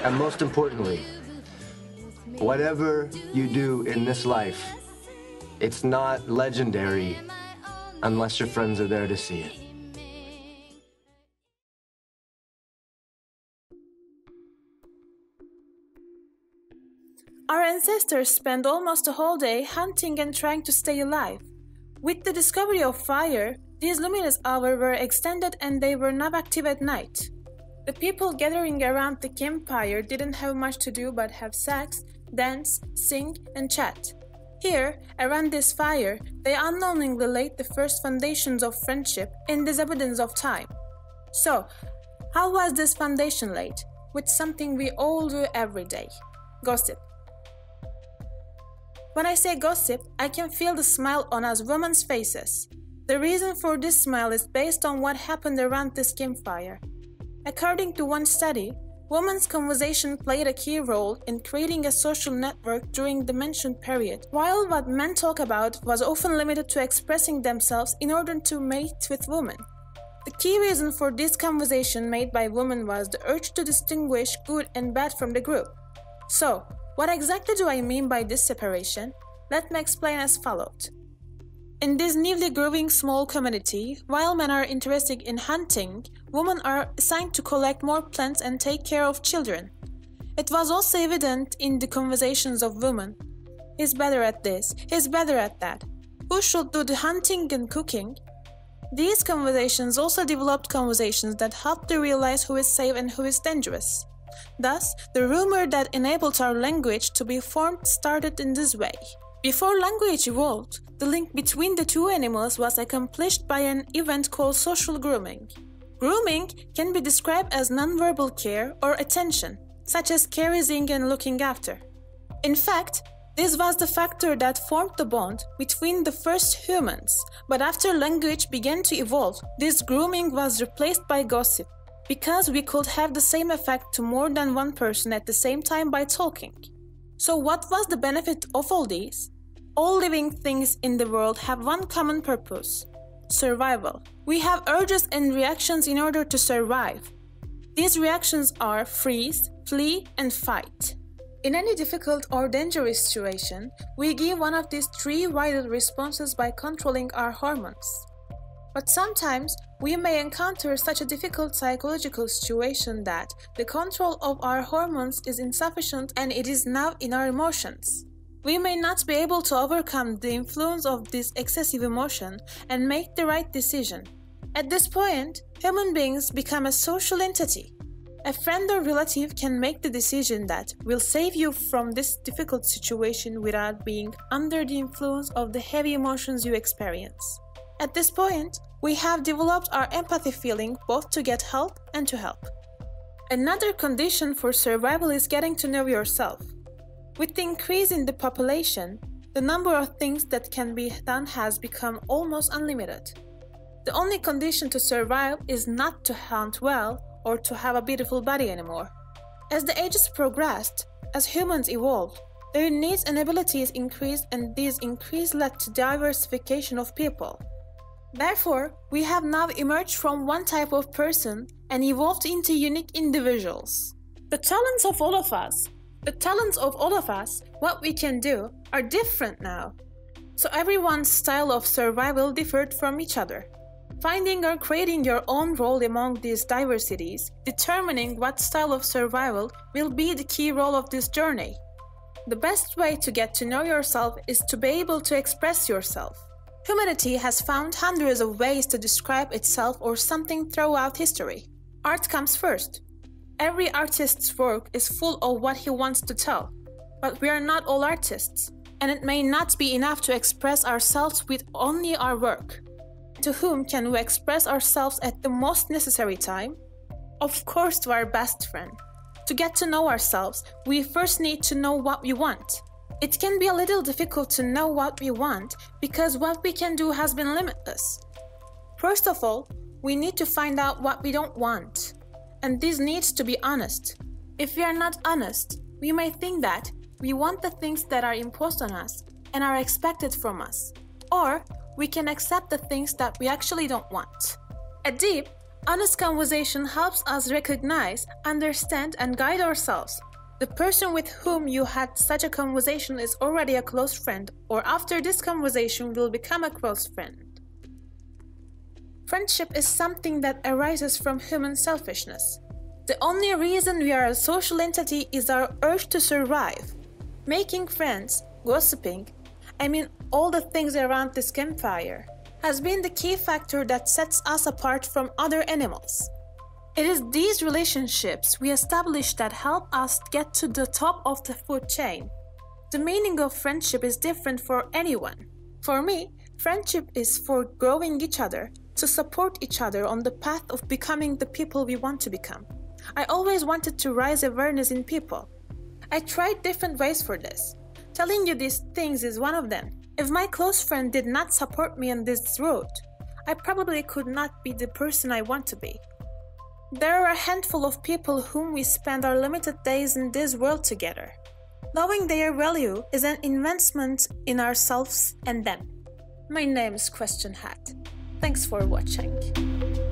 And most importantly, whatever you do in this life, it's not legendary unless your friends are there to see it. Our ancestors spent almost a whole day hunting and trying to stay alive. With the discovery of fire, these luminous hours were extended and they were now active at night. The people gathering around the campfire didn't have much to do but have sex, dance, sing, and chat. Here, around this fire, they unknowingly laid the first foundations of friendship in this abundance of time. So, how was this foundation laid? With something we all do every day: gossip. When I say gossip, I can feel the smile on us women's faces. The reason for this smile is based on what happened around this campfire. According to one study, women's conversation played a key role in creating a social network during the mentioned period, while what men talk about was often limited to expressing themselves in order to mate with women. The key reason for this conversation made by women was the urge to distinguish good and bad from the group. So, what exactly do I mean by this separation? Let me explain as follows. In this newly growing small community, while men are interested in hunting, women are assigned to collect more plants and take care of children. It was also evident in the conversations of women. He's better at this, he's better at that. Who should do the hunting and cooking? These conversations also developed conversations that helped to realize who is safe and who is dangerous. Thus, the rumor that enabled our language to be formed started in this way. Before language evolved, the link between the two animals was accomplished by an event called social grooming. Grooming can be described as nonverbal care or attention, such as caressing and looking after. In fact, this was the factor that formed the bond between the first humans, but after language began to evolve, this grooming was replaced by gossip, because we could have the same effect to more than one person at the same time by talking. So what was the benefit of all these? All living things in the world have one common purpose: survival. We have urges and reactions in order to survive. These reactions are freeze, flee, and fight. In any difficult or dangerous situation, we give one of these three vital responses by controlling our hormones. But sometimes we may encounter such a difficult psychological situation that the control of our hormones is insufficient and it is now in our emotions. We may not be able to overcome the influence of this excessive emotion and make the right decision. At this point, human beings become a social entity. A friend or relative can make the decision that will save you from this difficult situation without being under the influence of the heavy emotions you experience. At this point, we have developed our empathy feeling both to get help and to help. Another condition for survival is getting to know yourself. With the increase in the population, the number of things that can be done has become almost unlimited. The only condition to survive is not to hunt well or to have a beautiful body anymore. As the ages progressed, as humans evolved, their needs and abilities increased, and these increase led to diversification of people. Therefore, we have now emerged from one type of person and evolved into unique individuals. The talents of all of us, what we can do, are different now. So everyone's style of survival differed from each other. Finding or creating your own role among these diversities, determining what style of survival will be the key role of this journey. The best way to get to know yourself is to be able to express yourself. Humanity has found hundreds of ways to describe itself or something throughout history. Art comes first. Every artist's work is full of what he wants to tell. But we are not all artists, and it may not be enough to express ourselves with only our work. To whom can we express ourselves at the most necessary time? Of course, to our best friend. To get to know ourselves, we first need to know what we want. It can be a little difficult to know what we want because what we can do has been limitless. First of all, we need to find out what we don't want. And this needs to be honest. If we are not honest, we may think that we want the things that are imposed on us and are expected from us. Or we can accept the things that we actually don't want. A deep, Honest conversation helps us recognize, understand, and guide ourselves. The person with whom you had such a conversation is already a close friend, or after this conversation will become a close friend. Friendship is something that arises from human selfishness. The only reason we are a social entity is our urge to survive. Making friends, gossiping, all the things around this campfire, has been the key factor that sets us apart from other animals. It is these relationships we establish that help us get to the top of the food chain. The meaning of friendship is different for anyone. For me, friendship is for growing each other, to support each other on the path of becoming the people we want to become. I always wanted to raise awareness in people. I tried different ways for this. Telling you these things is one of them. If my close friend did not support me on this road, I probably could not be the person I want to be. There are a handful of people whom we spend our limited days in this world together. Knowing their value is an investment in ourselves and them. My name is Question Hat. Thanks for watching.